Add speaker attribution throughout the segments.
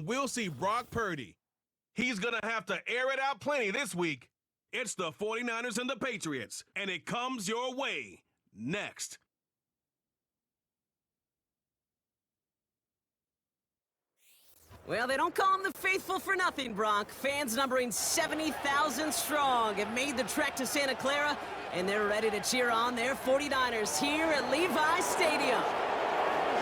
Speaker 1: We'll see Brock Purdy. He's going to have to air it out plenty this week. It's the 49ers and the Patriots, and it comes your way next.
Speaker 2: Well, they don't call them the faithful for nothing, Bronk. Fans numbering 70,000 strong have made the trek to Santa Clara, and they're ready to cheer on their 49ers here at Levi Stadium.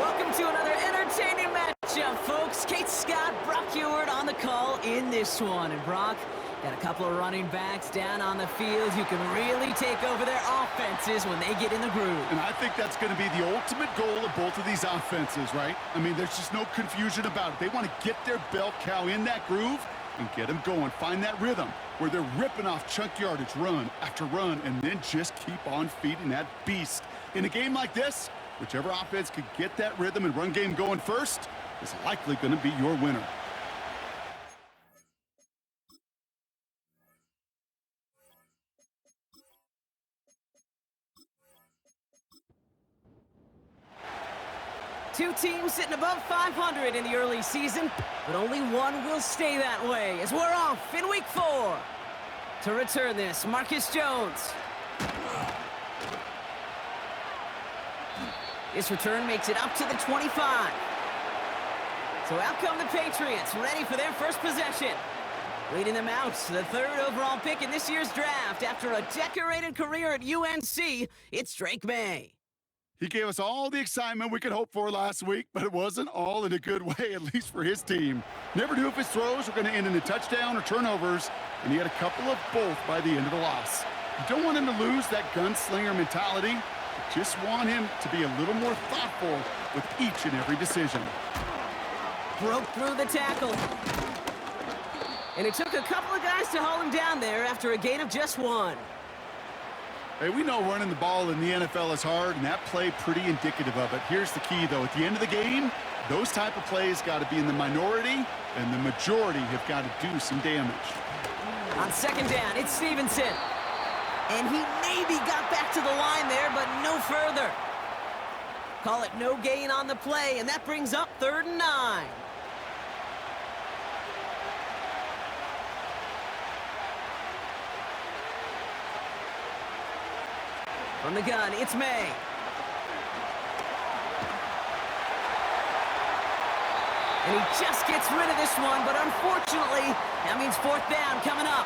Speaker 2: Welcome to another entertaining matchup, folks. Kate Scott, Brock Ewart on the call in this one. And Brock, got a couple of running backs down on the field who can really take over their offenses when they get in the groove.
Speaker 3: And I think that's going to be the ultimate goal of both of these offenses, right? I mean, there's just no confusion about it. They want to get their bell cow in that groove and get them going. Find that rhythm where they're ripping off chunk yardage, run after run, and then just keep on feeding that beast. In a game like this, whichever offense could get that rhythm and run game going first is likely going to be your winner.
Speaker 2: Two teams sitting above 500 in the early season, but only one will stay that way as we're off in week 4. To return this, Marcus Jones. This return makes it up to the 25. So out come the Patriots, ready for their first possession. Leading them out, the 3rd overall pick in this year's draft. After a decorated career at UNC, it's Drake May.
Speaker 3: He gave us all the excitement we could hope for last week, but it wasn't all in a good way, at least for his team. Never knew if his throws were going to end in a touchdown or turnovers, and he had a couple of both by the end of the loss. You don't want him to lose that gunslinger mentality. You just want him to be a little more thoughtful with each and every decision.
Speaker 2: Broke through the tackle. And it took a couple of guys to hold him down there after a gain of just 1.
Speaker 3: Hey, we know running the ball in the NFL is hard, and that play pretty indicative of it. Here's the key, though. At the end of the game, those type of plays got to be in the minority, and the majority have got to do some damage.
Speaker 2: On 2nd down, it's Stevenson. And he maybe got back to the line there, but no further. Call it no gain on the play, and that brings up 3rd and 9. From the gun, it's May. And he just gets rid of this one, but unfortunately, that means 4th down coming up.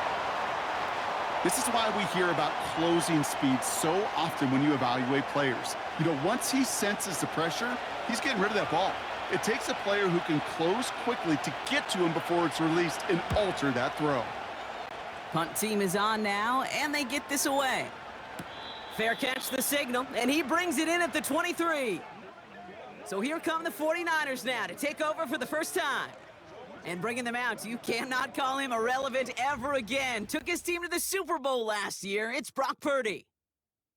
Speaker 3: This is why we hear about closing speed so often when you evaluate players. You know, once he senses the pressure, he's getting rid of that ball. It takes a player who can close quickly to get to him before it's released and alter that throw.
Speaker 2: Punt team is on now, and they get this away. Fair catch the signal, and he brings it in at the 23. So here come the 49ers now to take over for the first time. And bringing them out, you cannot call him irrelevant ever again. Took his team to the Super Bowl last year. It's Brock Purdy.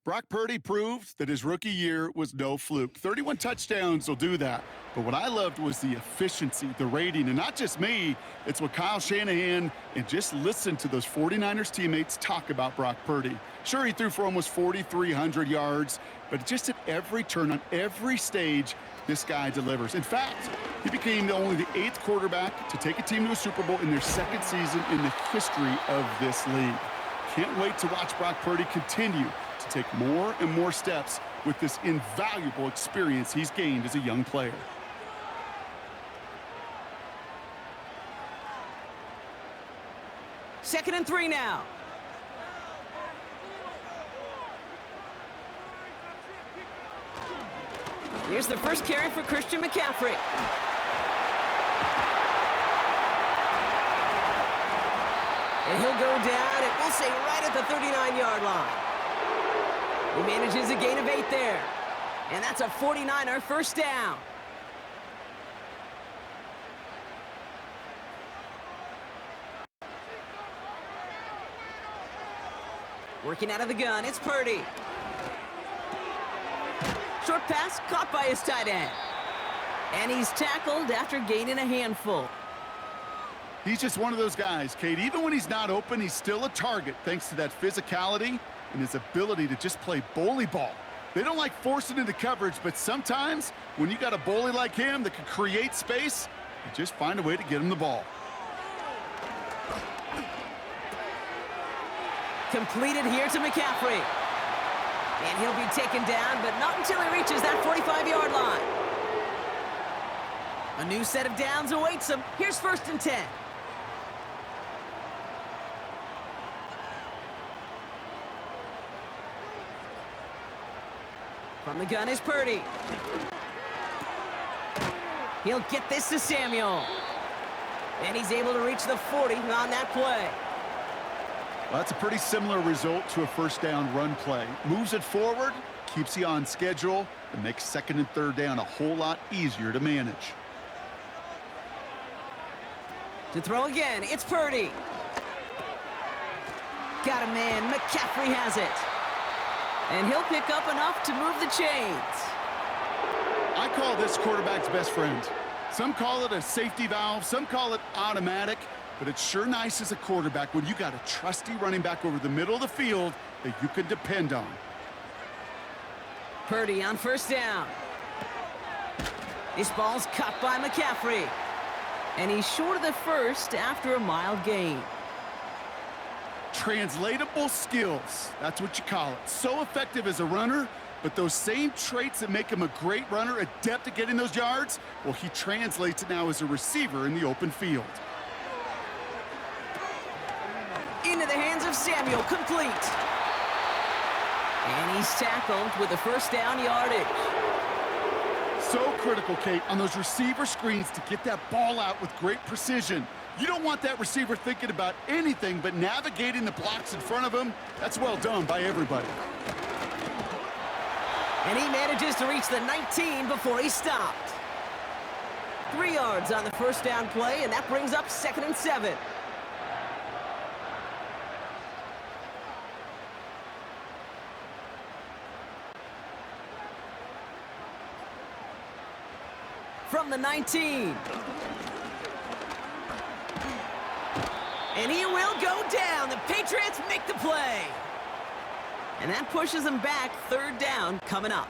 Speaker 3: Brock Purdy proved that his rookie year was no fluke. 31 touchdowns will do that. But what I loved was the efficiency, the rating, and not just me. It's what Kyle Shanahan and just listen to those 49ers teammates talk about Brock Purdy. Sure, he threw for almost 4,300 yards, but just at every turn, on every stage, this guy delivers. In fact, he became only the 8th quarterback to take a team to a Super Bowl in their 2nd season in the history of this league. Can't wait to watch Brock Purdy continue to take more and more steps with this invaluable experience he's gained as a young player.
Speaker 2: Second and 3 now. Here's the first carry for Christian McCaffrey. And he'll go down, and we'll say right at the 39-yard line. He manages a gain of 8 there. And that's a 49er first down. Working out of the gun, it's Purdy. Short pass caught by his tight end. And he's tackled after gaining a handful.
Speaker 3: He's just one of those guys, Kate. Even when he's not open, he's still a target thanks to that physicality and his ability to just play bully ball. They don't like forcing into coverage, but sometimes when you got a bully like him that can create space, and just find a way to get him the ball.
Speaker 2: Completed here to McCaffrey. And he'll be taken down, but not until he reaches that 45-yard line. A new set of downs awaits him. Here's 1st and 10. From the gun is Purdy. He'll get this to Samuel. And he's able to reach the 40 on that play.
Speaker 3: Well, that's a pretty similar result to a 1st down run play. Moves it forward, keeps you on schedule, and makes 2nd and 3rd down a whole lot easier to manage.
Speaker 2: To throw again, it's Purdy. Got a man, McCaffrey has it. And he'll pick up enough to move the chains.
Speaker 3: I call this quarterback's best friend. Some call it a safety valve, some call it automatic, but it's sure nice as a quarterback when you got a trusty running back over the middle of the field that you can depend on.
Speaker 2: Purdy on 1st down. This ball's caught by McCaffrey. And he's short of the 1st after a mild gain.
Speaker 3: Translatable skills, that's what you call it. So effective as a runner, but those same traits that make him a great runner, adept at getting those yards, well, he translates it now as a receiver in the open field.
Speaker 2: Into the hands of Samuel, complete. And he's tackled with the 1st down yardage.
Speaker 3: So critical, Kate, on those receiver screens to get that ball out with great precision. You don't want that receiver thinking about anything but navigating the blocks in front of him. That's well done by everybody.
Speaker 2: And he manages to reach the 19 before he stopped. 3 yards on the 1st down play, and that brings up 2nd and 7. From the 19. And he will go down. The Patriots make the play. And that pushes them back. 3rd down coming up.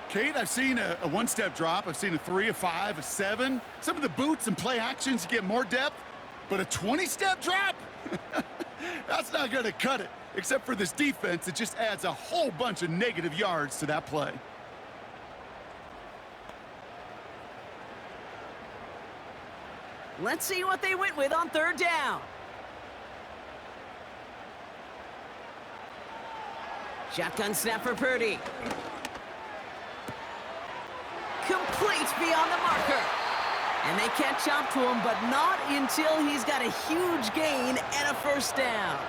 Speaker 3: Kate, I've seen a 1-step drop. I've seen a 3, a 5, a 7. Some of the boots and play actions get more depth, but a 20-step drop? That's not going to cut it, except for this defense that just adds a whole bunch of negative yards to that play.
Speaker 2: Let's see what they went with on 3rd down. Shotgun snap for Purdy. Complete beyond the marker. And they catch up to him, but not until he's got a huge gain and a 1st down.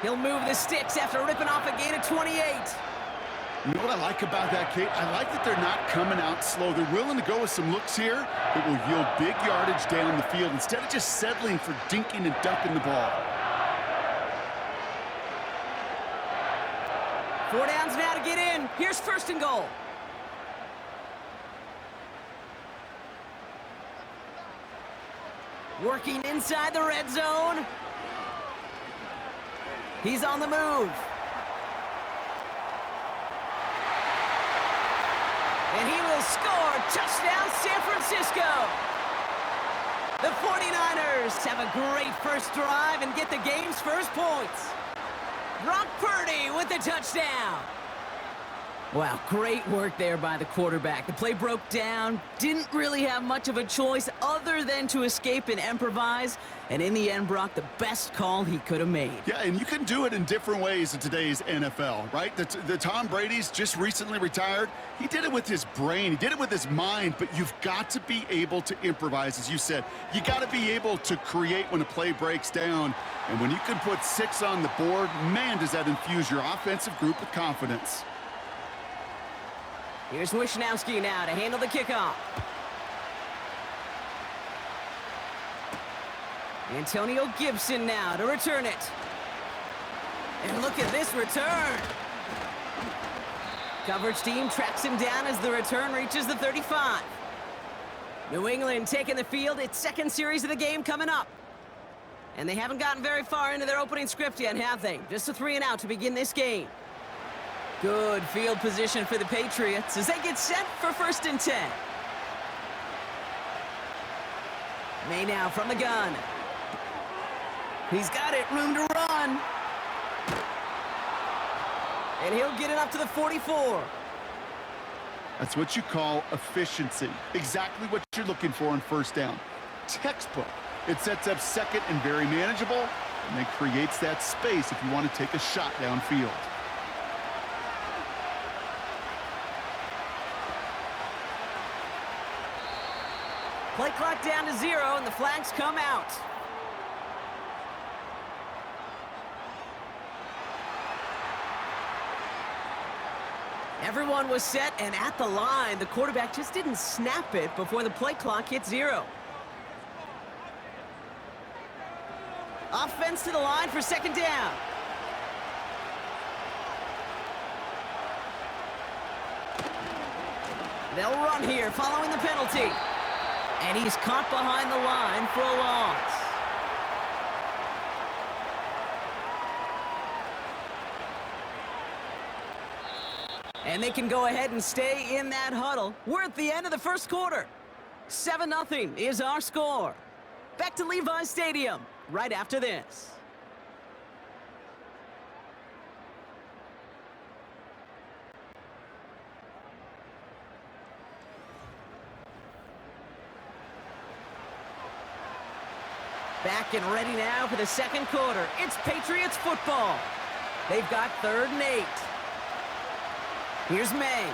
Speaker 2: He'll move the sticks after ripping off a gain of 28.
Speaker 3: You know what I like about that, Kate? I like that they're not coming out slow. They're willing to go with some looks here that will yield big yardage down the field instead of just settling for dinking and ducking the ball.
Speaker 2: 4 downs now to get in. Here's 1st and goal. Working inside the red zone. He's on the move. And he will score. Touchdown, San Francisco. The 49ers have a great 1st drive and get the game's 1st points. Brock Purdy with the touchdown. Wow, great work there by the quarterback. The play broke down. Didn't really have much of a choice other than to escape and improvise. And in the end, Brock, the best call he could have made.
Speaker 3: Yeah, and you can do it in different ways in today's NFL, right? The Tom Brady's just recently retired. He did it with his brain. He did it with his mind, but you've got to be able to improvise, as you said. You got to be able to create when a play breaks down. And when you can put 6 on the board, man, does that infuse your offensive group with confidence.
Speaker 2: Here's Wishnowski now to handle the kickoff. Antonio Gibson now to return it. And look at this return. Coverage team tracks him down as the return reaches the 35. New England taking the field. Its 2nd series of the game coming up. And they haven't gotten very far into their opening script yet, have they? Just a 3 and out to begin this game. Good field position for the Patriots as they get set for 1st and 10. May now from the gun. He's got it, room to run. And he'll get it up to the 44.
Speaker 3: That's what you call efficiency. Exactly what you're looking for on first down. Textbook. It sets up second and very manageable, and it creates that space if you want to take a shot downfield.
Speaker 2: Play clock down to 0, and the flags come out. Everyone was set and at the line. The quarterback just didn't snap it before the play clock hit 0. Offense to the line for second down. They'll run here following the penalty. And he's caught behind the line for a loss. And they can go ahead and stay in that huddle. We're at the end of the first quarter. 7-0 is our score. Back to Levi's Stadium right after this. Back and ready now for the second quarter. It's Patriots football. They've got 3rd and 8. Here's May.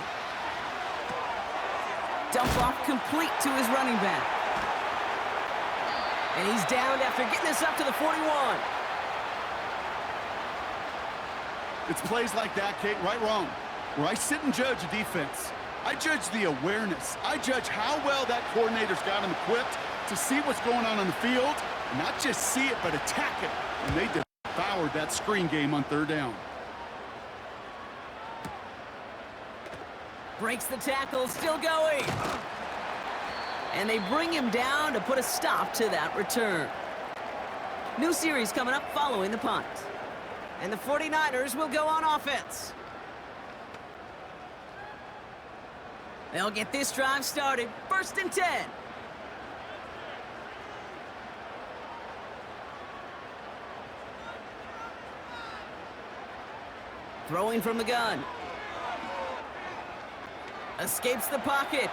Speaker 2: Dump off complete to his running back. And he's down after getting this up to the 41.
Speaker 3: It's plays like that, Kate, right wrong, where I sit and judge a defense. I judge the awareness. I judge how well that coordinator's got him equipped to see what's going on the field, and not just see it, but attack it. And they devoured that screen game on 3rd down.
Speaker 2: Breaks the tackle, still going. And they bring him down to put a stop to that return. New series coming up following the punt. And the 49ers will go on offense. They'll get this drive started. 1st and 10. Throwing from the gun. Escapes the pocket.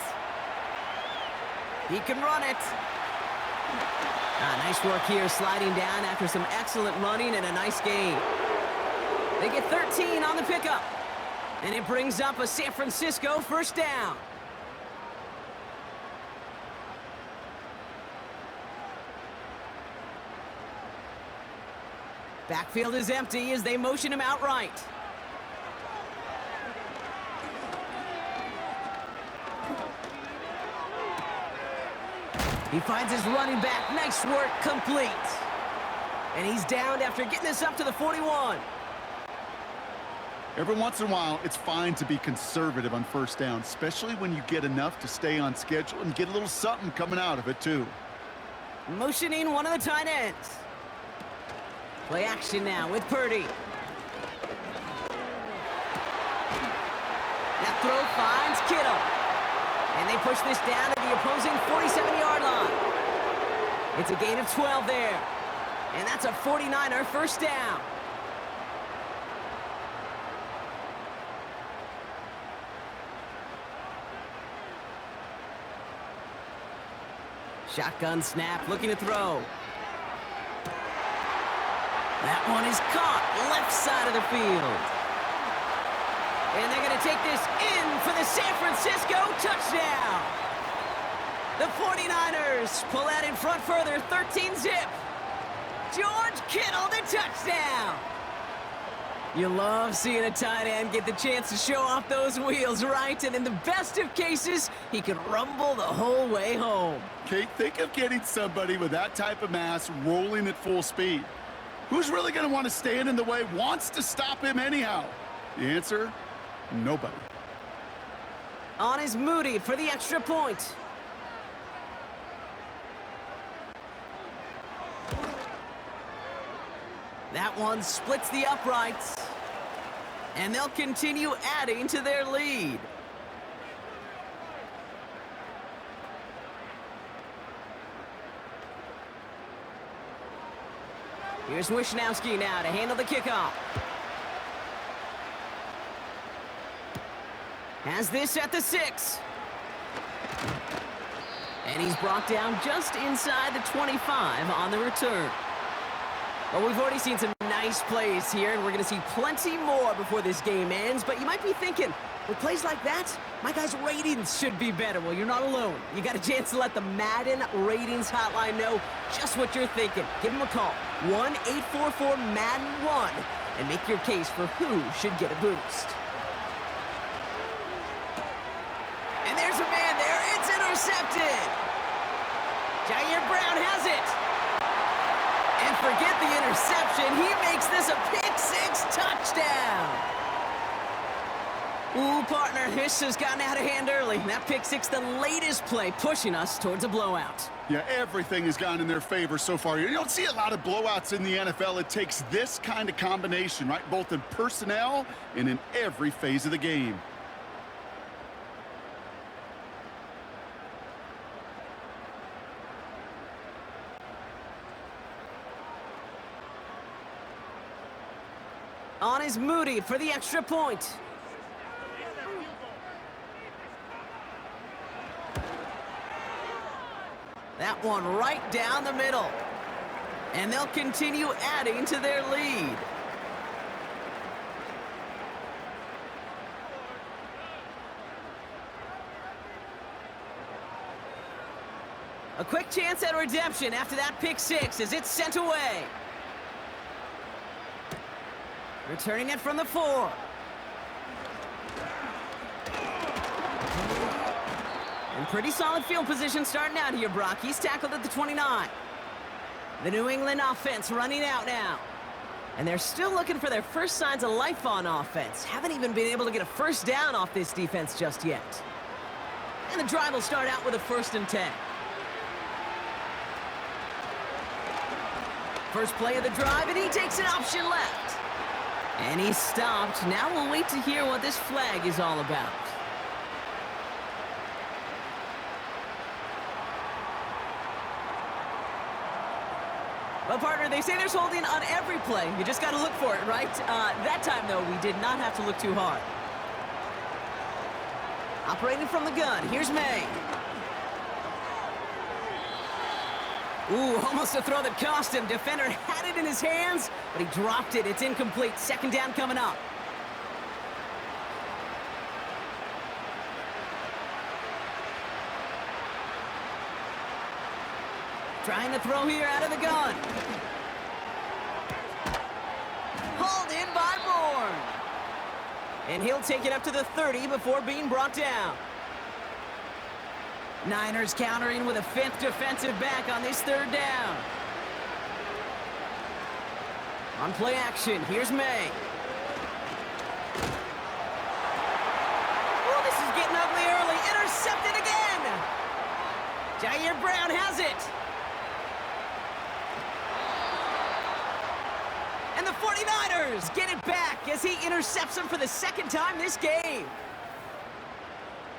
Speaker 2: He can run it. Nice work here, sliding down after some excellent running and a nice gain. They get 13 on the pickup. And it brings up a San Francisco 1st down. Backfield is empty as they motion him outright. He finds his running back. Nice work, complete. And he's downed after getting this up to the 41.
Speaker 3: Every once in a while, it's fine to be conservative on 1st down, especially when you get enough to stay on schedule and get a little something coming out of it, too.
Speaker 2: Motioning one of the tight ends. Play action now with Purdy. That throw finds Kittle. And they push this down to the opposing 47-yard line. It's a gain of 12 there. And that's a 49er 1st down. Shotgun snap, looking to throw. That one is caught, left side of the field. And they're going to take this in for the San Francisco touchdown. The 49ers pull out in front further, 13-zip. George Kittle, the touchdown. You love seeing a tight end get the chance to show off those wheels, right? And in the best of cases, he can rumble the whole way home.
Speaker 3: Kate, think of getting somebody with that type of mass rolling at full speed. Who's really going to want to stand in the way, wants to stop him anyhow? The answer, nobody.
Speaker 2: On is Moody for the extra point. That one splits the uprights. And they'll continue adding to their lead. Here's Wishnowski now to handle the kickoff. Has this at the 6. And he's brought down just inside the 25 on the return. Well, we've already seen some nice plays here, and we're going to see plenty more before this game ends. But you might be thinking, with plays like that, my guys' ratings should be better. Well, you're not alone. You got a chance to let the Madden ratings hotline know just what you're thinking. Give them a call, 1-844-MADDEN-1, and make your case for who should get a boost. And there's a man there. It's intercepted. Jair Brown has it. And forget the interception. He makes this a pick-6 touchdown. Ooh, partner, this has gotten out of hand early. That pick-6, the latest play, pushing us towards a blowout.
Speaker 3: Yeah, everything has gone in their favor so far. You don't see a lot of blowouts in the NFL. It takes this kind of combination, right? Both in personnel and in every phase of the game.
Speaker 2: On is Moody for the extra point. That one right down the middle. And they'll continue adding to their lead. A quick chance at redemption after that pick-6 as it's sent away. Returning it from the 4. And pretty solid field position starting out here, Brock. He's tackled at the 29. The New England offense running out now. And they're still looking for their first signs of life on offense. Haven't even been able to get a first down off this defense just yet. And the drive will start out with a 1st and 10. First play of the drive, and he takes an option left. And he's stopped. Now we'll wait to hear what this flag is all about. Well, partner, they say there's holding on every play. You just got to look for it, right? That time, though, we did not have to look too hard. Operating from the gun, here's May. Ooh, almost a throw that cost him. Defender had it in his hands, but he dropped it. It's incomplete. 2nd down coming up. Trying to throw here out of the gun. Hauled in by Bourne. And he'll take it up to the 30 before being brought down. Niners countering with a 5th defensive back on this 3rd down. On play action, here's May. Oh, this is getting ugly early. Intercepted again. Jair Brown has it. And the 49ers get it back as he intercepts him for the 2nd time this game.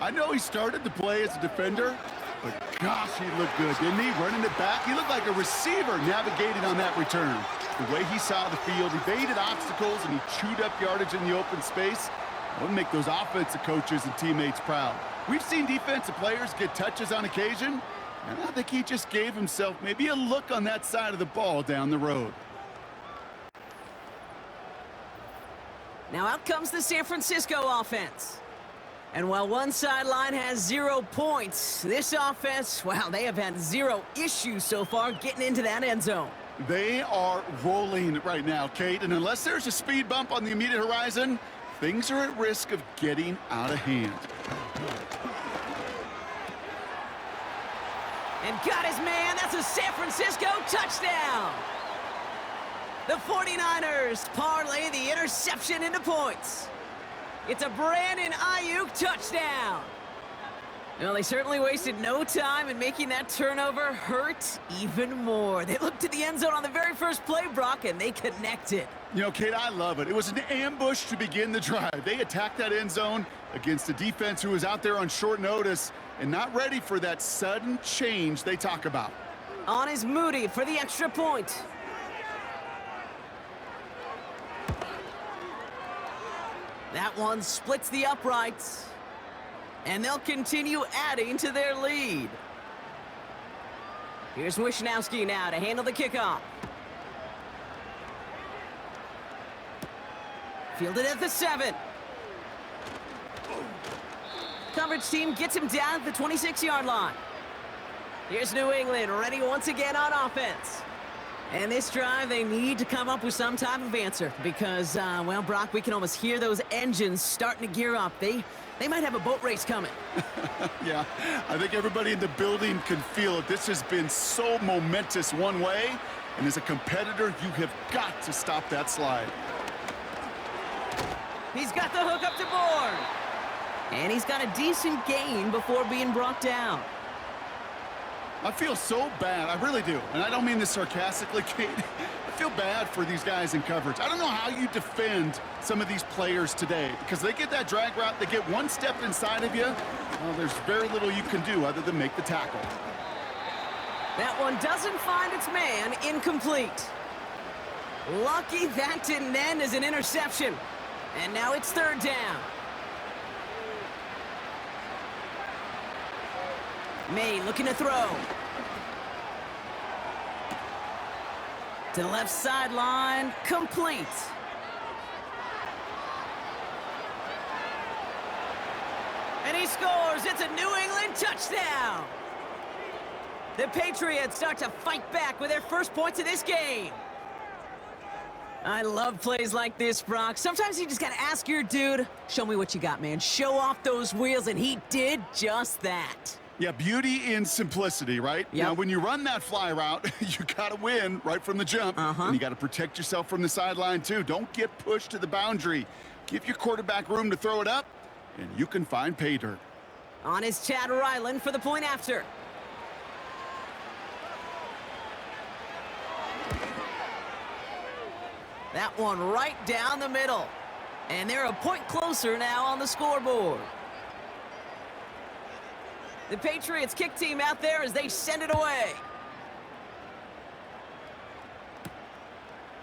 Speaker 3: I know he started to play as a defender, but gosh, he looked good, didn't he? Running it back, he looked like a receiver navigating on that return. The way he saw the field, he evaded obstacles, and he chewed up yardage in the open space. That would make those offensive coaches and teammates proud. We've seen defensive players get touches on occasion, and I think he just gave himself maybe a look on that side of the ball down the road.
Speaker 2: Now out comes the San Francisco offense. And while one sideline has 0 points, this offense, wow, they have had 0 issues so far getting into that end zone.
Speaker 3: They are rolling right now, Kate, and unless there's a speed bump on the immediate horizon, things are at risk of getting out of hand.
Speaker 2: And got his man, that's a San Francisco touchdown! The 49ers parlay the interception into points. It's a Brandon Ayuk touchdown. Well, they certainly wasted no time in making that turnover hurt even more. They looked to the end zone on the very first play, Brock, and they connected.
Speaker 3: You know, Kate, I love it. It was an ambush to begin the drive. They attacked that end zone against a defense who was out there on short notice and not ready for that sudden change they talk about.
Speaker 2: On is Moody for the extra point. That one splits the uprights. And they'll continue adding to their lead. Here's Wisnowski now to handle the kickoff. Fielded at the 7. Coverage team gets him down at the 26-yard line. Here's New England ready once again on offense. And this drive, they need to come up with some type of answer because, well, Brock, we can almost hear those engines starting to gear up. They might have a boat race coming.
Speaker 3: Yeah, I think everybody in the building can feel it. This has been so momentous one way, and as a competitor, you have got to stop that slide.
Speaker 2: He's got the hook up to board. And he's got a decent gain before being brought down.
Speaker 3: I feel so bad, I really do, and I don't mean this sarcastically, Kate. I feel bad for these guys in coverage. I don't know how you defend some of these players today because they get that drag route, they get one step inside of you, well, there's very little you can do other than make the tackle.
Speaker 2: That one doesn't find its man, incomplete. Lucky that didn't end as an interception. And now it's 3rd down. May looking to throw. To the left sideline, complete. And he scores. It's a New England touchdown. The Patriots start to fight back with their first points of this game. I love plays like this, Brock. Sometimes you just got to ask your dude, show me what you got, man. Show off those wheels, and he did just that.
Speaker 3: Yeah, beauty in simplicity, right?
Speaker 2: Yep.
Speaker 3: Now, when you run that fly route, you got to win right from the jump. And you got to protect yourself from the sideline, too. Don't get pushed to the boundary. Give your quarterback room to throw it up, and you can find pay dirt.
Speaker 2: On is Chad Ryland for the point after. That one right down the middle. And they're a point closer now on the scoreboard. The Patriots kick team out there as they send it away.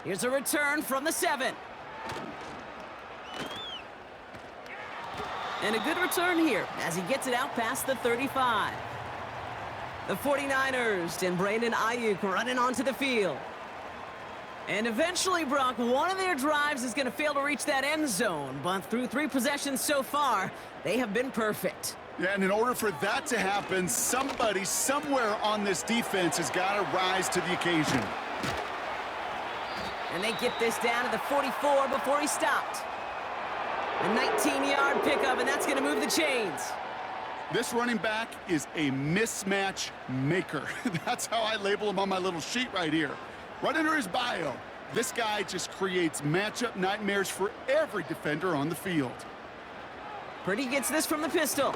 Speaker 2: Here's a return from the 7. And a good return here as he gets it out past the 35. The 49ers and Brandon Ayuk running onto the field. And eventually, Brock, one of their drives is going to fail to reach that end zone. But through 3 possessions so far, they have been perfect.
Speaker 3: Yeah, and in order for that to happen, somebody somewhere on this defense has got to rise to the occasion.
Speaker 2: And they get this down to the 44 before he stopped. A 19-yard pickup, and that's going to move the chains.
Speaker 3: This running back is a mismatch maker. That's how I label him on my little sheet right here. Right under his bio, this guy just creates matchup nightmares for every defender on the field.
Speaker 2: Purdy gets this from the pistol.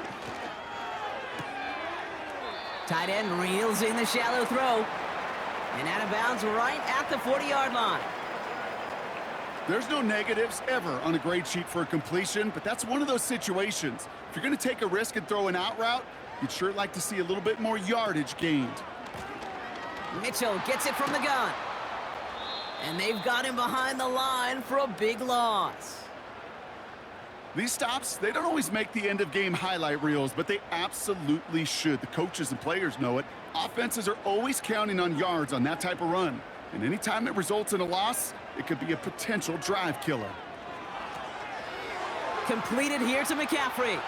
Speaker 2: Tight end reels in the shallow throw. And out of bounds right at the 40-yard line.
Speaker 3: There's no negatives ever on a grade sheet for a completion, but that's one of those situations. If you're going to take a risk and throw an out route, you'd sure like to see a little bit more yardage gained.
Speaker 2: Mitchell gets it from the gun. And they've got him behind the line for a big loss.
Speaker 3: These stops, they don't always make the end-of-game highlight reels, but they absolutely should. The coaches and players know it. Offenses are always counting on yards on that type of run. And anytime it results in a loss, it could be a potential drive killer.
Speaker 2: Completed here to McCaffrey.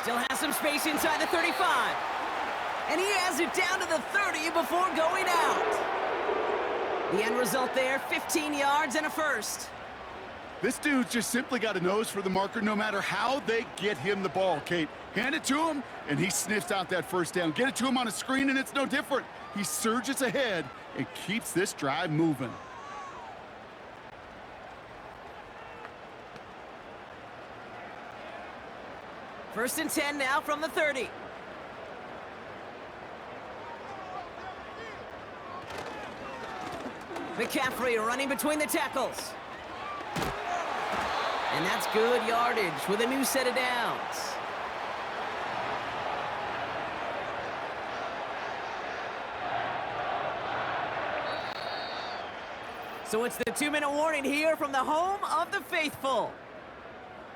Speaker 2: Still has some space inside the 35. And he has it down to the 30 before going out. The end result there, 15 yards and a first.
Speaker 3: This dude's just simply got a nose for the marker no matter how they get him the ball, Kate. Hand it to him, and he sniffs out that first down. Get it to him on a screen, and it's no different. He surges ahead and keeps this drive moving.
Speaker 2: First and 10 now from the 30. McCaffrey running between the tackles. And that's good yardage with a new set of downs. So it's the 2-minute warning here from the home of the faithful.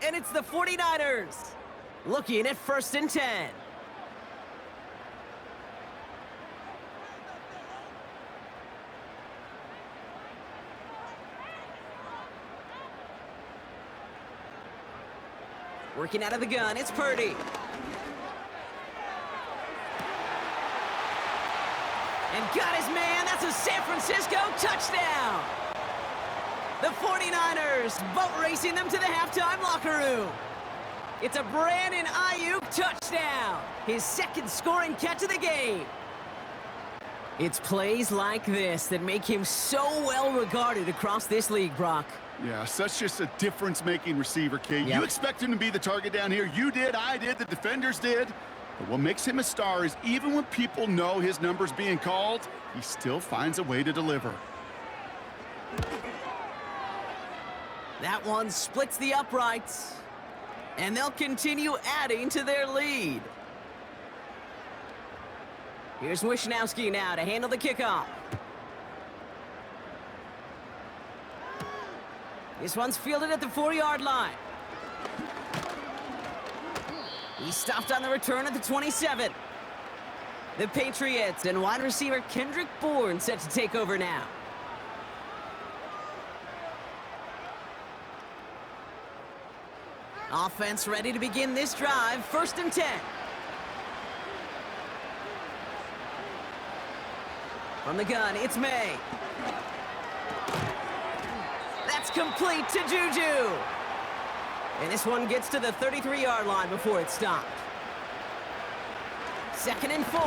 Speaker 2: and it's the 49ers. Looking at 1st and 10. Working out of the gun, it's Purdy. And got his man, that's a San Francisco touchdown! The 49ers boat racing them to the halftime locker room. It's a Brandon Ayuk touchdown, his 2nd scoring catch of the game. It's plays like this that make him so well regarded across this league, Brock.
Speaker 3: Yeah, such just a difference-making receiver, Kate.
Speaker 2: Yep.
Speaker 3: You expect him to be the target down here. You did, I did, the defenders did. But what makes him a star is even when people know his number's being called, he still finds a way to deliver.
Speaker 2: That one splits the uprights, and they'll continue adding to their lead. Here's Wishnowski now to handle the kickoff. This one's fielded at the 4-yard line. He's stopped on the return at the 27. The Patriots and wide receiver Kendrick Bourne set to take over now. Offense ready to begin this drive. 1st and 10. From the gun, it's May. That's complete to Juju. And this one gets to the 33-yard line before it's stopped. 2nd and 4.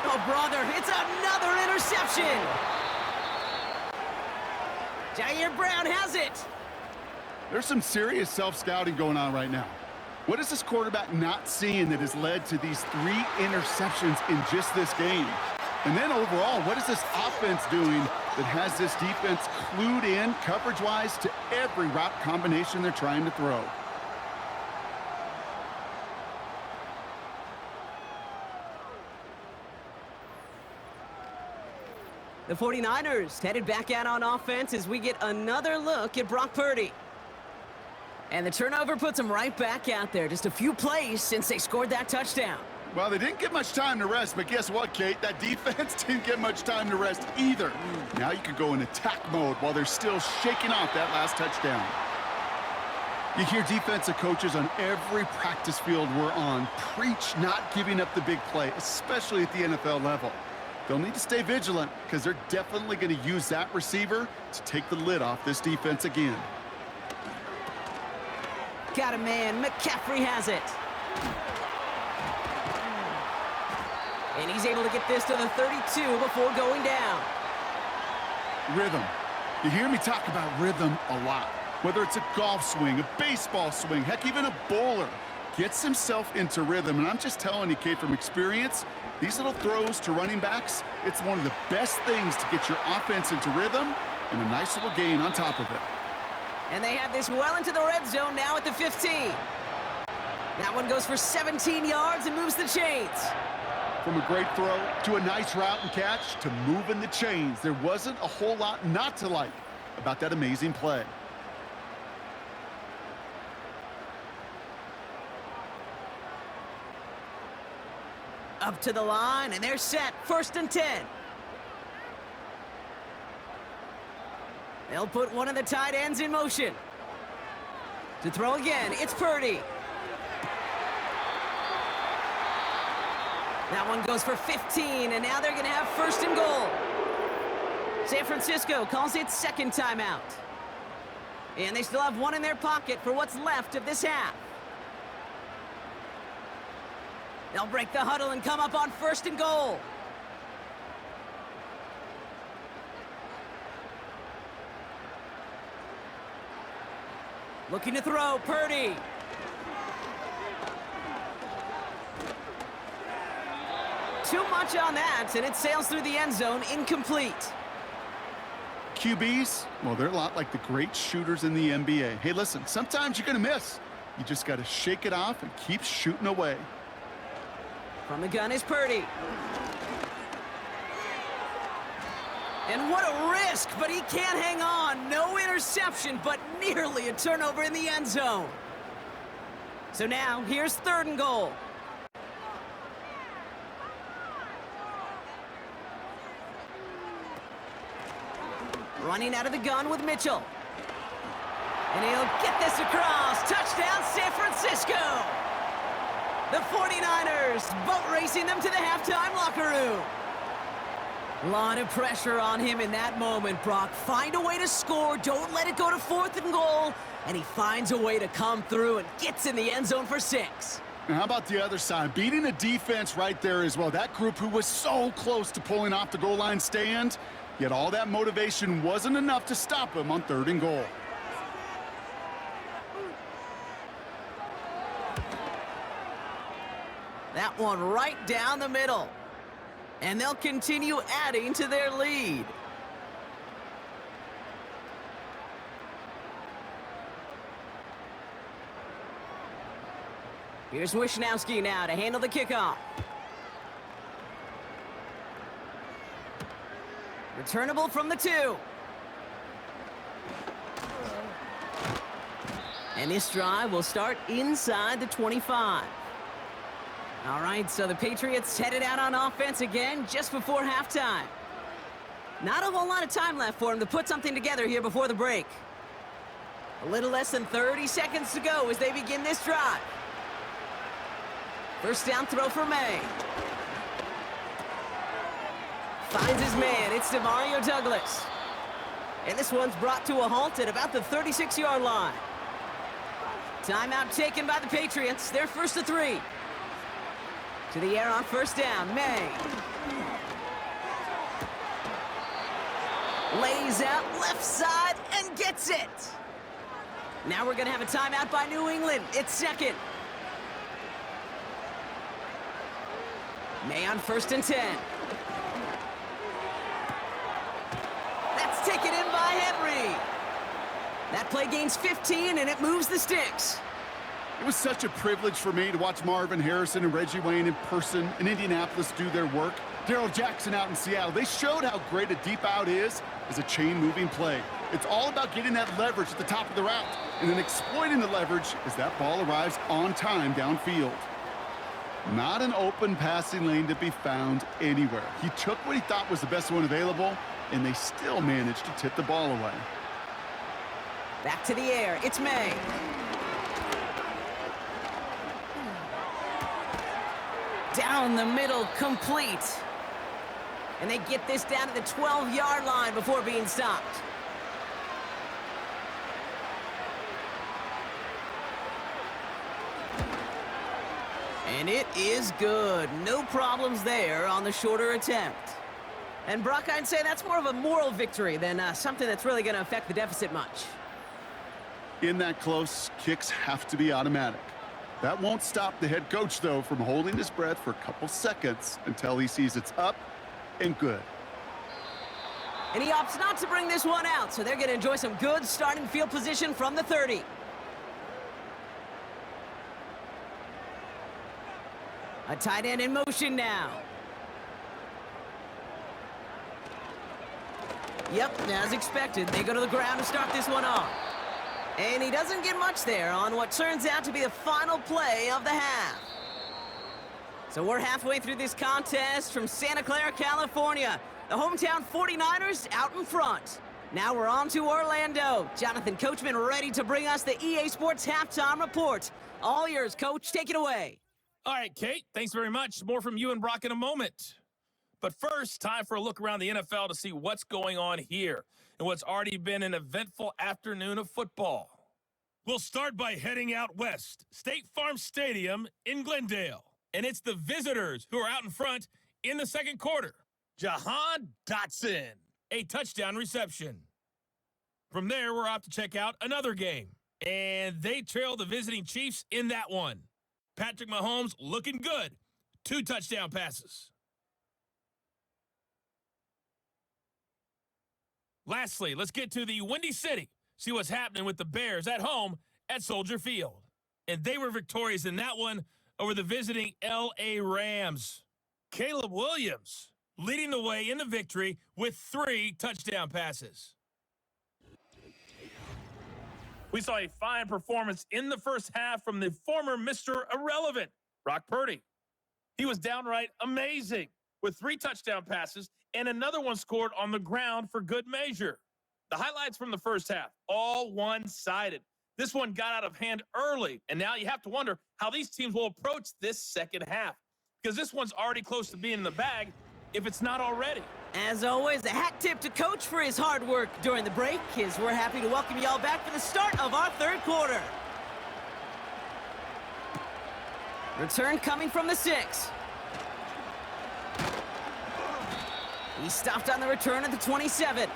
Speaker 2: Oh, brother, it's another interception. Jair Brown has it.
Speaker 3: There's some serious self-scouting going on right now. What is this quarterback not seeing that has led to these 3 interceptions in just this game? And then overall, what is this offense doing that has this defense clued in coverage-wise to every route combination they're trying to throw?
Speaker 2: The 49ers headed back out on offense as we get another look at Brock Purdy. And the turnover puts them right back out there. Just a few plays since they scored that touchdown.
Speaker 3: Well, they didn't get much time to rest, but guess what, Kate? That defense didn't get much time to rest either. Now you could go in attack mode while they're still shaking off that last touchdown. You hear defensive coaches on every practice field we're on preach not giving up the big play, especially at the NFL level. They'll need to stay vigilant because they're definitely going to use that receiver to take the lid off this defense again.
Speaker 2: Got a man. McCaffrey has it. And he's able to get this to the 32 before going down.
Speaker 3: Rhythm. You hear me talk about rhythm a lot. Whether it's a golf swing, a baseball swing, heck, even a bowler gets himself into rhythm. And I'm just telling you, Kate, from experience, these little throws to running backs, it's one of the best things to get your offense into rhythm and a nice little gain on top of it.
Speaker 2: And they have this well into the red zone now at the 15. That one goes for 17 yards and moves the chains.
Speaker 3: From a great throw to a nice route and catch to moving the chains, there wasn't a whole lot not to like about that amazing play.
Speaker 2: Up to the line, and they're set. 1st and 10. They'll put one of the tight ends in motion. To throw again, it's Purdy. That one goes for 15, and now they're going to have 1st and goal. San Francisco calls it 2nd timeout. And they still have one in their pocket for what's left of this half. They'll break the huddle and come up on 1st and goal. Looking to throw, Purdy. Too much on that, and it sails through the end zone, incomplete.
Speaker 3: QBs, well, they're a lot like the great shooters in the NBA. Hey, listen, sometimes you're going to miss. You just got to shake it off and keep shooting away.
Speaker 2: From the gun is Purdy. And what a risk, but he can't hang on. No interception, but nearly a turnover in the end zone. So now, here's 3rd and goal. Running out of the gun with Mitchell. And he'll get this across. Touchdown, San Francisco! The 49ers boat racing them to the halftime locker room. A lot of pressure on him in that moment, Brock. Find a way to score. Don't let it go to 4th and goal. And he finds a way to come through and gets in the end zone for 6.
Speaker 3: And how about the other side? Beating a defense right there as well. That group who was so close to pulling off the goal line stand, yet all that motivation wasn't enough to stop him on 3rd and goal.
Speaker 2: That one right down the middle. And they'll continue adding to their lead. Here's Wishnowski now to handle the kickoff. Returnable from the 2. And this drive will start inside the 25. All right, so the Patriots headed out on offense again just before halftime. Not a whole lot of time left for them to put something together here before the break. A little less than 30 seconds to go as they begin this drive. First down throw for May. Finds his man. It's DeMario Douglas. And this one's brought to a halt at about the 36-yard line. Timeout taken by the Patriots. They're 1st and 3. To the air on 1st down. May. Lays out left side and gets it. Now we're going to have a timeout by New England. It's 2nd. May on 1st and 10. That's taken in by Henry. That play gains 15, and it moves the sticks.
Speaker 3: It was such a privilege for me to watch Marvin Harrison and Reggie Wayne in person in Indianapolis do their work. Darrell Jackson out in Seattle. They showed how great a deep out is as a chain-moving play. It's all about getting that leverage at the top of the route and then exploiting the leverage as that ball arrives on time downfield. Not an open passing lane to be found anywhere. He took what he thought was the best one available, and they still managed to tip the ball away.
Speaker 2: Back to the air. It's May. Down the middle, complete. And they get this down to the 12-yard line before being stopped. And it is good. No problems there on the shorter attempt. And Brock, I'd say that's more of a moral victory than something that's really going to affect the deficit much.
Speaker 3: In that close, kicks have to be automatic. That won't stop the head coach, though, from holding his breath for a couple seconds until he sees it's up and good.
Speaker 2: And he opts not to bring this one out, so they're going to enjoy some good starting field position from the 30. A tight end in motion now. Yep, as expected, they go to the ground to start this one off. And he doesn't get much there on what turns out to be the final play of the half. So we're halfway through this contest from Santa Clara, California. The hometown 49ers out in front. Now we're on to Orlando. Jonathan Coachman ready to bring us the EA Sports Halftime Report. All yours, Coach. Take it away.
Speaker 4: All right, Kate, thanks very much. More from you and Brock in a moment. But first, time for a look around the NFL to see what's going on here and what's already been an eventful afternoon of football. We'll start by heading out west, State Farm Stadium in Glendale. And it's the visitors who are out in front in the second quarter. Jahan Dotson, a touchdown reception. From there, we're off to check out another game. And they trail the visiting Chiefs in that one. Patrick Mahomes looking good. 2 touchdown passes. Lastly, let's get to the Windy City. See what's happening with the Bears at home at Soldier Field. And they were victorious in that one over the visiting L.A. Rams. Caleb Williams leading the way in the victory with 3 touchdown passes. We saw a fine performance in the first half from the former Mr. Irrelevant, Brock Purdy. He was downright amazing with 3 touchdown passes and another one scored on the ground for good measure. The highlights from the first half, all one-sided. This one got out of hand early, and now you have to wonder how these teams will approach this second half, because this one's already close to being in the bag if it's not already.
Speaker 2: As always, a hat tip to Coach for his hard work during the break, as we're happy to welcome y'all back for the start of our third quarter. Return coming from the 6. He stopped on the return at the 27.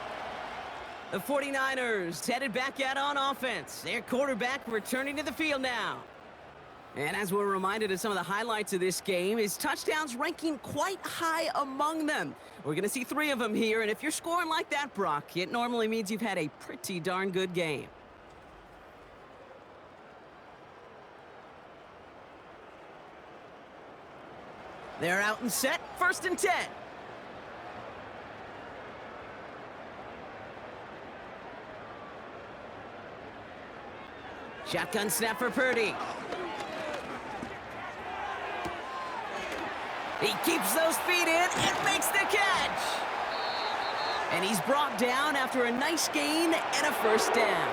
Speaker 2: The 49ers headed back out on offense. Their quarterback returning to the field now. And as we're reminded of some of the highlights of this game, his touchdowns ranking quite high among them. We're going to see 3 of them here, and if you're scoring like that, Brock, it normally means you've had a pretty darn good game. They're out and set, 1st and 10. Shotgun snap for Purdy. He keeps those feet in and makes the catch. And he's brought down after a nice gain and a first down.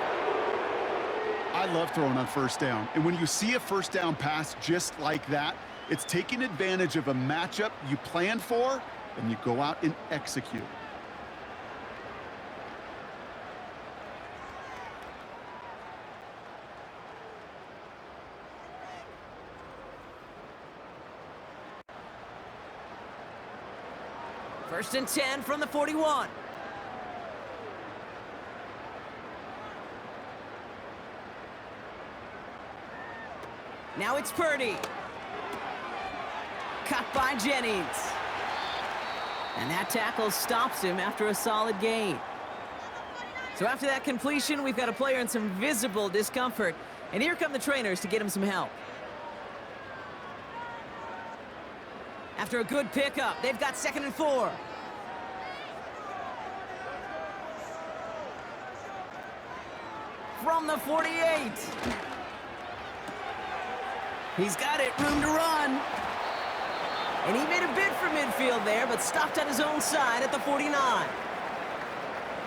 Speaker 3: I love throwing on first down. And when you see a first down pass just like that, it's taking advantage of a matchup you planned for, and you go out and execute.
Speaker 2: First and 10 from the 41. Now it's Purdy. Cut by Jennings. And that tackle stops him after a solid gain. So after that completion, we've got a player in some visible discomfort. And here come the trainers to get him some help. After a good pickup, they've got 2nd and 4. From the 48. He's got it, room to run. And he made a bid for midfield there, but stopped on his own side at the 49.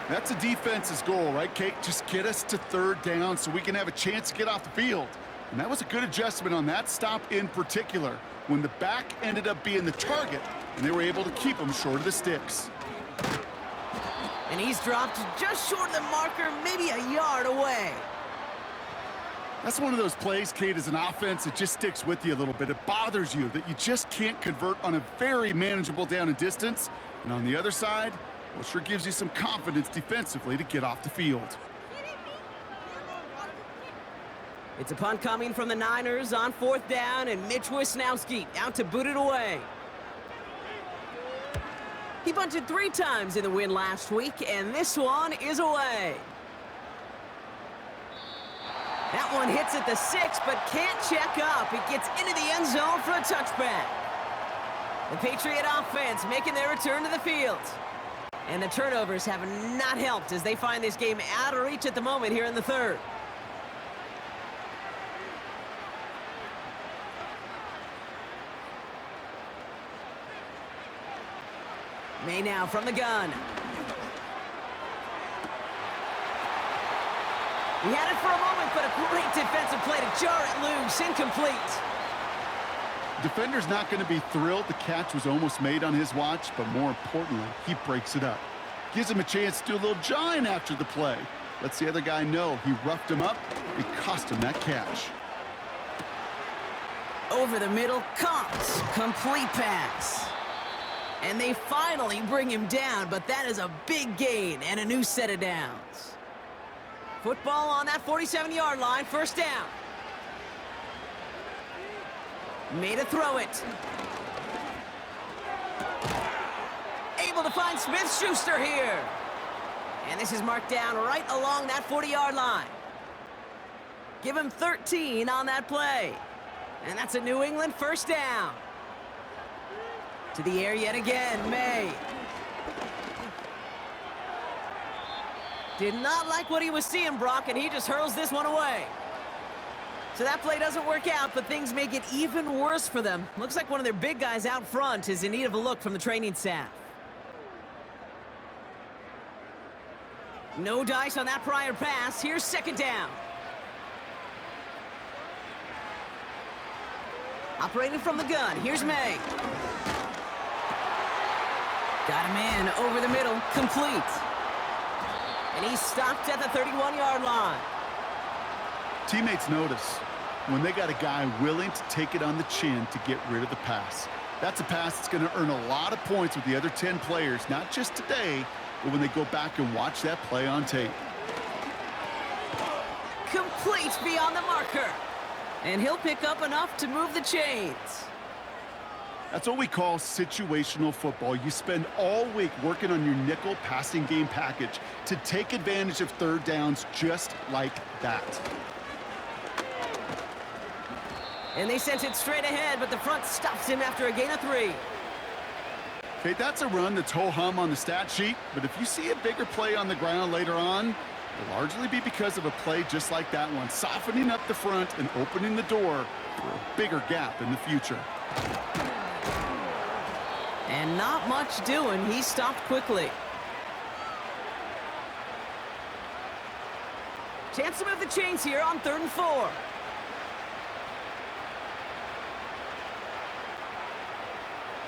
Speaker 3: That's a defense's goal, right, Kate? Just get us to 3rd down so we can have a chance to get off the field. And that was a good adjustment on that stop in particular, when the back ended up being the target, and they were able to keep him short of the sticks.
Speaker 2: And he's dropped just short of the marker, maybe a yard away.
Speaker 3: That's one of those plays, Kate, as an offense, it just sticks with you a little bit. It bothers you that you just can't convert on a very manageable down and distance. And on the other side, well, it sure gives you some confidence defensively to get off the field.
Speaker 2: It's a punt coming from the Niners on 4th down, and Mitch Wisnowski out to boot it away. He bunted 3 times in the win last week, and this one is away. That one hits at the 6, but can't check up. It gets into the end zone for a touchback. The Patriot offense making their return to the field. And the turnovers have not helped as they find this game out of reach at the moment here in the 3rd. May now from the gun. He had it for a moment, but a great defensive play to jar it loose. Incomplete.
Speaker 3: Defender's not going to be thrilled the catch was almost made on his watch, but more importantly, he breaks it up. Gives him a chance to do a little jawing after the play. Lets the other guy know he roughed him up. It cost him that catch.
Speaker 2: Over the middle, Cox. Complete pass. And they finally bring him down, but that is a big gain and a new set of downs. Football on that 47-yard line, 1st down. Made a throw it. Able to find Smith-Schuster here. And this is marked down right along that 40-yard line. Give him 13 on that play. And that's a New England 1st down. To the air yet again, May. Did not like what he was seeing, Brock, and he just hurls this one away. So that play doesn't work out, but things make it even worse for them. Looks like one of their big guys out front is in need of a look from the training staff. No dice on that prior pass. Here's second down. Operating from the gun. Here's May. Got a man over the middle. Complete. And he's stopped at the 31-yard line.
Speaker 3: Teammates notice when they got a guy willing to take it on the chin to get rid of the pass. That's a pass that's going to earn a lot of points with the other 10 players, not just today, but when they go back and watch that play on tape.
Speaker 2: Complete beyond the marker. And he'll pick up enough to move the chains.
Speaker 3: That's what we call situational football. You spend all week working on your nickel passing game package to take advantage of third downs just like that.
Speaker 2: And they sent it straight ahead, but the front stops him after a gain of 3.
Speaker 3: Okay, that's a run that's ho-hum on the stat sheet, but if you see a bigger play on the ground later on, it'll largely be because of a play just like that one, softening up the front and opening the door for a bigger gap in the future.
Speaker 2: And not much doing. He stopped quickly. Chance to move the chains here on 3rd and 4.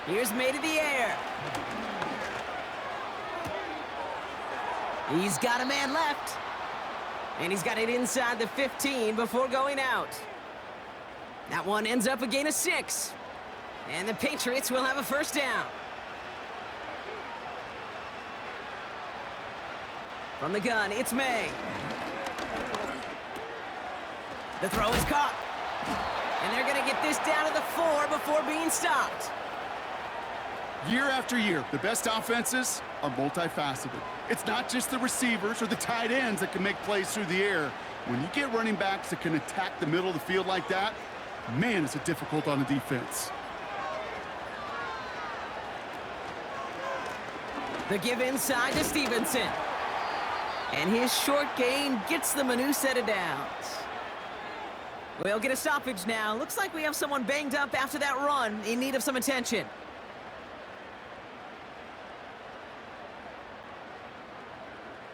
Speaker 2: Here's May to the air. He's got a man left. And he's got it inside the 15 before going out. That one ends up a gain of 6. And the Patriots will have a first down. From the gun, it's May. The throw is caught. And they're going to get this down to the 4 before being stopped.
Speaker 3: Year after year, the best offenses are multifaceted. It's not just the receivers or the tight ends that can make plays through the air. When you get running backs that can attack the middle of the field like that, man, is it difficult on the defense.
Speaker 2: The give inside to Stevenson. And his short gain gets them a new set of downs. We'll get a stoppage now. Looks like we have someone banged up after that run in need of some attention.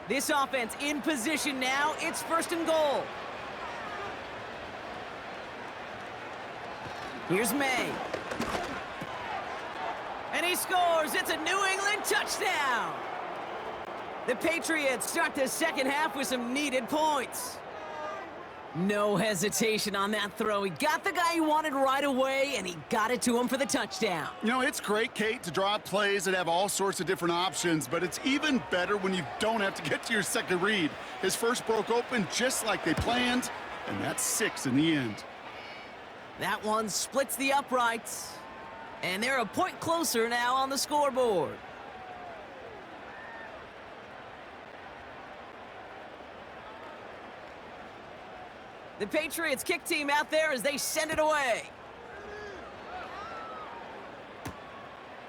Speaker 2: This offense in position now. It's 1st and goal. Here's May. And he scores. It's a New England touchdown. The Patriots start the second half with some needed points. No hesitation on that throw. He got the guy he wanted right away, and he got it to him for the touchdown.
Speaker 3: You know, it's great, Kate, to draw up plays that have all sorts of different options, but it's even better when you don't have to get to your second read. His first broke open just like they planned, and that's 6 in the end.
Speaker 2: That one splits the uprights, and they're a point closer now on the scoreboard. The Patriots kick team out there as they send it away.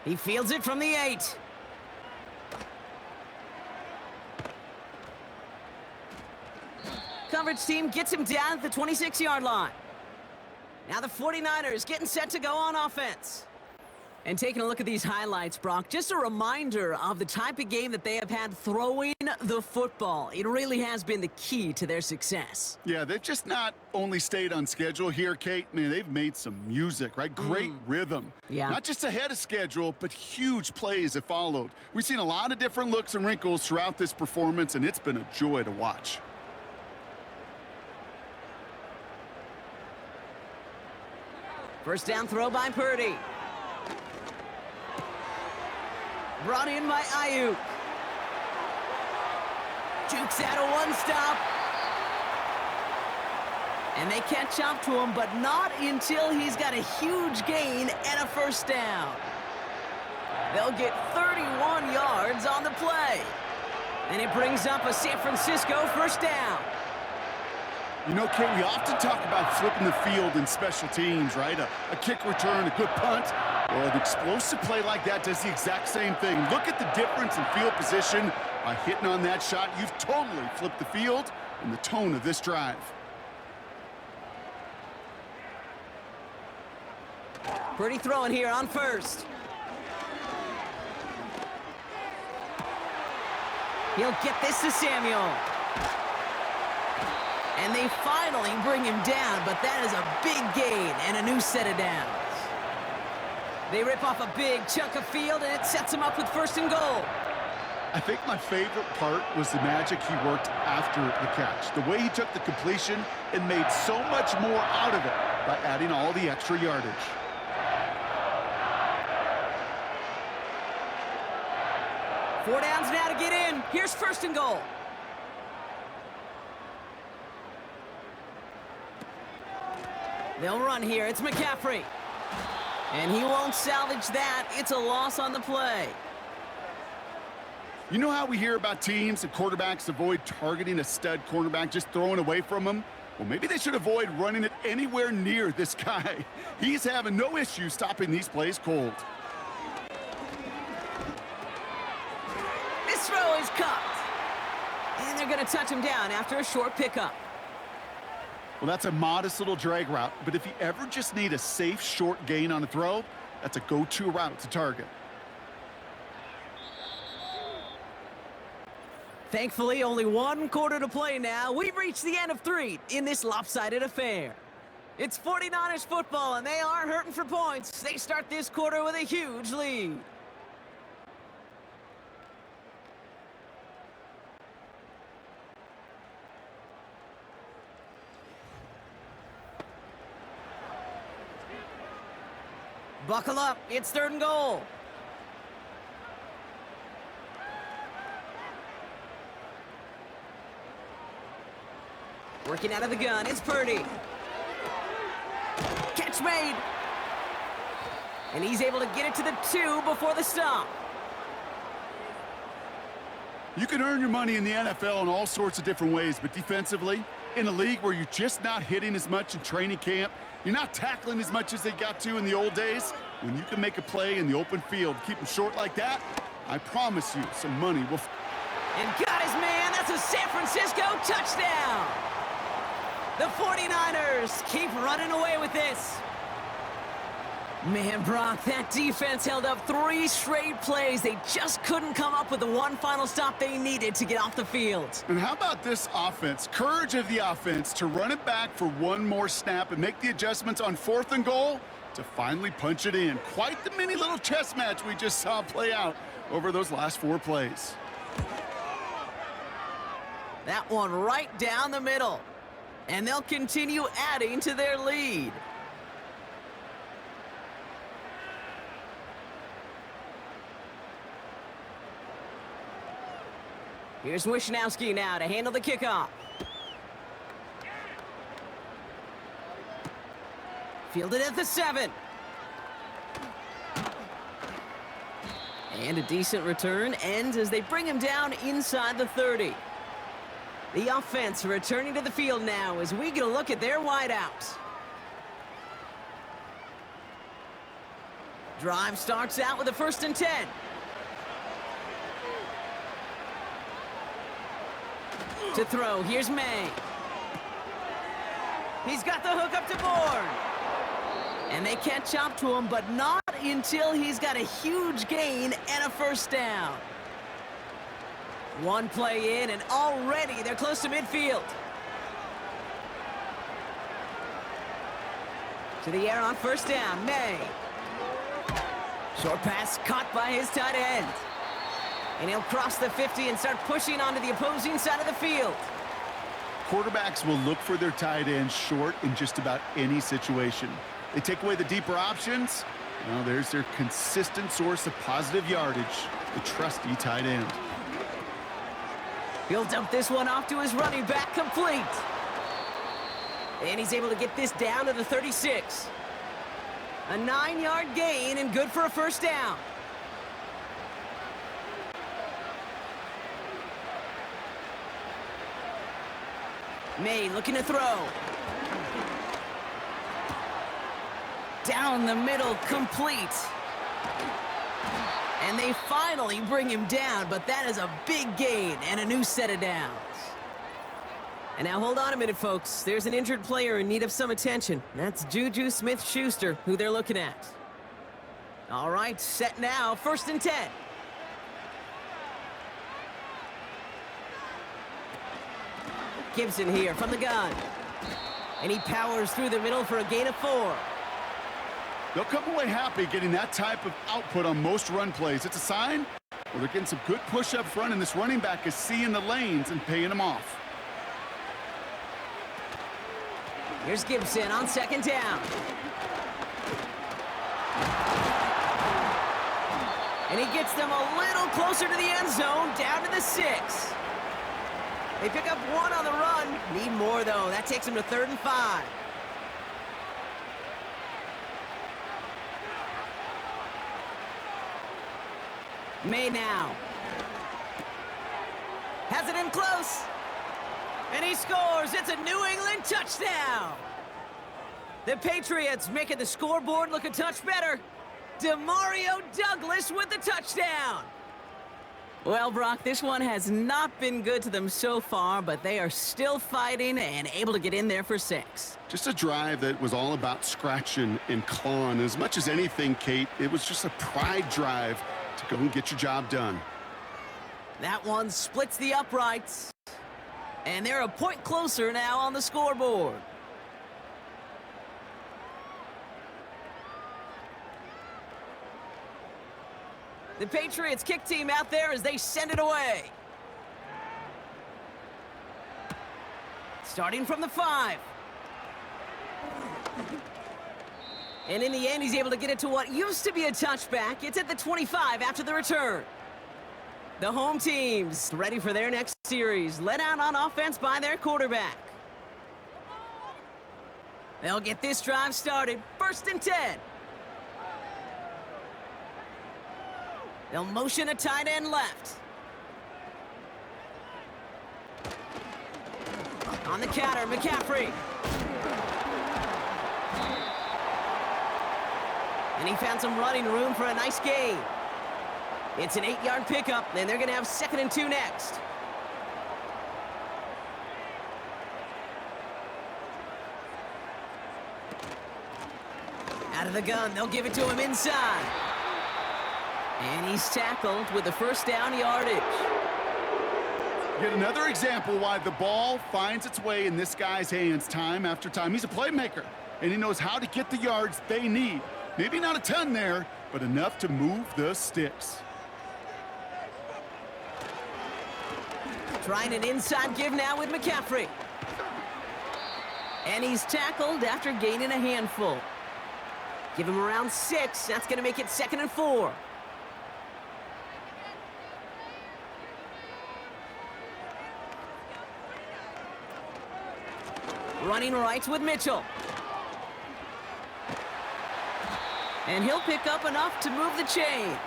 Speaker 2: He fields it from the 8. Coverage team gets him down at the 26-yard line. Now the 49ers getting set to go on offense. And taking a look at these highlights, Brock, just a reminder of the type of game that they have had throwing the football. It really has been the key to their success.
Speaker 3: Yeah, they've just not only stayed on schedule here, Kate. Man, they've made some music, right? Great rhythm.
Speaker 2: Yeah.
Speaker 3: Not just ahead of schedule, but huge plays that followed. We've seen a lot of different looks and wrinkles throughout this performance, and it's been a joy to watch.
Speaker 2: First down throw by Purdy. Brought in by Ayuk. Jukes out a one-stop. And they catch up to him, but not until he's got a huge gain and a first down. They'll get 31 yards on the play. And it brings up a San Francisco first down.
Speaker 3: You know, Kate, we often talk about flipping the field in special teams, right? A kick return, a good punt. Well, an explosive play like that does the exact same thing. Look at the difference in field position. By hitting on that shot, you've totally flipped the field and the tone of this drive.
Speaker 2: Pretty throwing here on first. He'll get this to Samuel. And they finally bring him down, but that is a big gain and a new set of downs. They rip off a big chunk of field, and it sets him up with 1st and goal.
Speaker 3: I think my favorite part was the magic he worked after the catch. The way he took the completion and made so much more out of it by adding all the extra yardage.
Speaker 2: Four downs now to get in. Here's 1st and goal. They'll run here. It's McCaffrey. And he won't salvage that. It's a loss on the play.
Speaker 3: You know how we hear about teams and quarterbacks avoid targeting a stud cornerback, just throwing away from him? Well, maybe they should avoid running it anywhere near this guy. He's having no issue stopping these plays cold.
Speaker 2: This throw is cupped. And they're going to touch him down after a short pickup.
Speaker 3: Well, that's a modest little drag route, but if you ever just need a safe, short gain on a throw, that's a go-to route to target.
Speaker 2: Thankfully, only 1 quarter to play now. We've reached the end of 3 in this lopsided affair. It's 49ers football, and they are hurting for points. They start this quarter with a huge lead. Buckle up. It's 3rd and goal. Working out of the gun, it's Purdy. Catch made. And he's able to get it to the 2 before the stop.
Speaker 3: You can earn your money in the NFL in all sorts of different ways, but defensively, in a league where you're just not hitting as much in training camp, you're not tackling as much as they got to in the old days, when you can make a play in the open field, keep them short like that, I promise you some money will...
Speaker 2: And got his man. That's a San Francisco touchdown. The 49ers keep running away with this. Man, Brock, that defense held up 3 straight plays. They just couldn't come up with the one final stop they needed to get off the field.
Speaker 3: And how about this offense? Courage of the offense to run it back for one more snap and make the adjustments on 4th and goal to finally punch it in. Quite the mini little chess match we just saw play out over those last 4 plays.
Speaker 2: That one right down the middle. And they'll continue adding to their lead. Here's Wishnowski now to handle the kickoff. Fielded at the 7. And a decent return ends as they bring him down inside the 30. The offense returning to the field now as we get a look at their wideouts. Drive starts out with a 1st and 10. To throw, here's May. He's got the hook up to Bourne. And they catch up to him, but not until he's got a huge gain and a 1st down. One play in, and already they're close to midfield. To the air on 1st down, May. Short pass caught by his tight end. And he'll cross the 50 and start pushing onto the opposing side of the field.
Speaker 3: Quarterbacks will look for their tight end short in just about any situation. They take away the deeper options. Well, there's their consistent source of positive yardage, the trusty tight end.
Speaker 2: He'll dump this one off to his running back, complete. And he's able to get this down to the 36. A 9-yard gain and good for a 1st down. May looking to throw. Down the middle, complete. And they finally bring him down, but that is a big gain and a new set of downs. And now hold on a minute, folks. There's an injured player in need of some attention. That's Juju Smith-Schuster, who they're looking at. All right, set now, 1st and 10. Gibson here from the gun. And he powers through the middle for a gain of 4.
Speaker 3: They'll come away happy getting that type of output on most run plays. It's a sign, well, they're getting some good push up front, and this running back is seeing the lanes and paying them off.
Speaker 2: Here's Gibson on 2nd down. And he gets them a little closer to the end zone, down to the 6. They pick up 1 on the run. Need more, though. That takes them to 3rd and 5. May now. Has it in close. And he scores. It's a New England touchdown. The Patriots making the scoreboard look a touch better. Demario Douglas with the touchdown. Well, Brock, this one has not been good to them so far, but they are still fighting and able to get in there for 6.
Speaker 3: Just a drive that was all about scratching and clawing. As much as anything, Kate, it was just a pride drive to go and get your job done.
Speaker 2: That one splits the uprights. And they're a point closer now on the scoreboard. The Patriots kick team out there as they send it away. Starting from the 5. And in the end, he's able to get it to what used to be a touchback. It's at the 25 after the return. The home team's ready for their next series, led out on offense by their quarterback. They'll get this drive started, 1st and 10. They'll motion a tight end left. On the counter, McCaffrey. And he found some running room for a nice gain. It's an 8-yard pickup, and they're going to have 2nd and 2 next. Out of the gun, they'll give it to him inside. And he's tackled with the 1st down yardage.
Speaker 3: Yet another example why the ball finds its way in this guy's hands time after time. He's a playmaker, and he knows how to get the yards they need. Maybe not a ton there, but enough to move the sticks.
Speaker 2: Trying an inside give now with McCaffrey. And he's tackled after gaining a handful. Give him around 6. That's going to make it 2nd and 4. Running right with Mitchell. And he'll pick up enough to move the chains.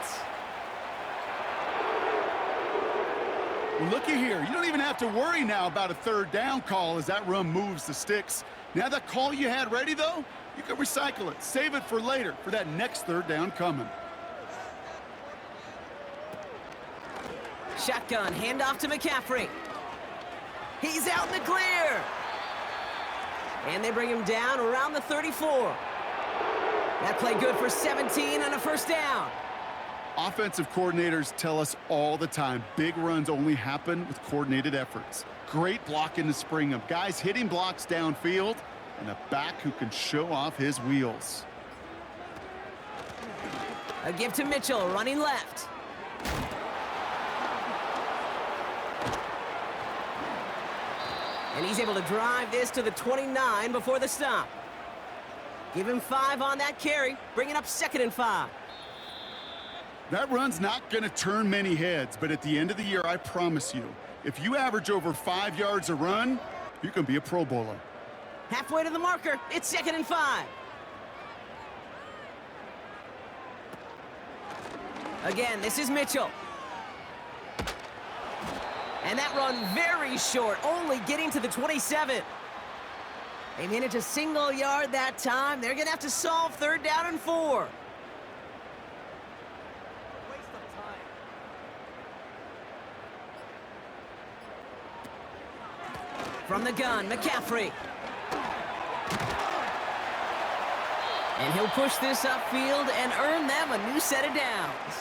Speaker 3: Well, looky here. You don't even have to worry now about a 3rd down call as that run moves the sticks. Now that call you had ready, though, you can recycle it. Save it for later for that next 3rd down coming.
Speaker 2: Shotgun, handoff to McCaffrey. He's out in the clear. And they bring him down around the 34. That play good for 17 and a 1st down.
Speaker 3: Offensive coordinators tell us all the time, big runs only happen with coordinated efforts. Great blocking to spring them. Guys hitting blocks downfield, and a back who can show off his wheels.
Speaker 2: A give to Mitchell, running left. And he's able to drive this to the 29 before the stop. Give him 5 on that carry, bringing up 2nd and 5.
Speaker 3: That run's not going to turn many heads, but at the end of the year, I promise you, if you average over 5 yards a run, you can be a Pro Bowler.
Speaker 2: Halfway to the marker, it's 2nd and 5. Again, this is Mitchell. And that run very short, only getting to the 27. They managed a single yard that time. They're going to have to solve 3rd down and 4. From the gun, McCaffrey. And he'll push this upfield and earn them a new set of downs.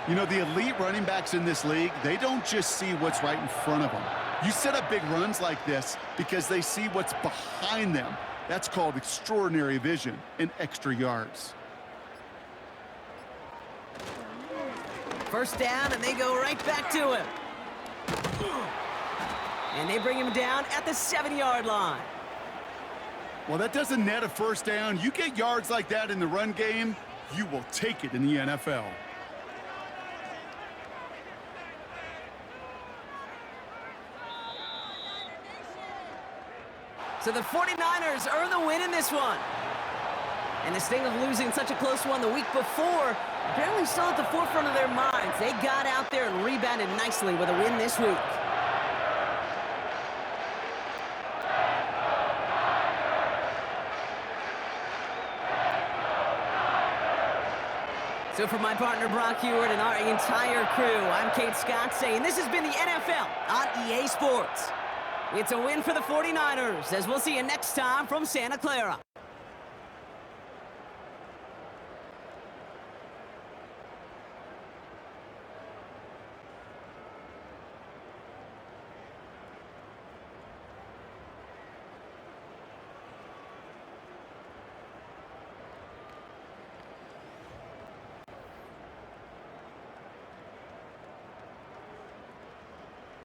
Speaker 3: You know, the elite running backs in this league, they don't just see what's right in front of them. You set up big runs like this because they see what's behind them. That's called extraordinary vision and extra yards.
Speaker 2: First down, and they go right back to him. And they bring him down at the 7-yard line.
Speaker 3: Well, that doesn't net a first down. You get yards like that in the run game, you will take it in the NFL.
Speaker 2: So the 49ers earn the win in this one. And the sting of losing such a close one the week before apparently still at the forefront of their minds. They got out there and rebounded nicely with a win this week. So for my partner Brock Hewitt and our entire crew, I'm Kate Scott saying this has been the NFL on EA Sports. It's a win for the 49ers, as we'll see you next time from Santa Clara.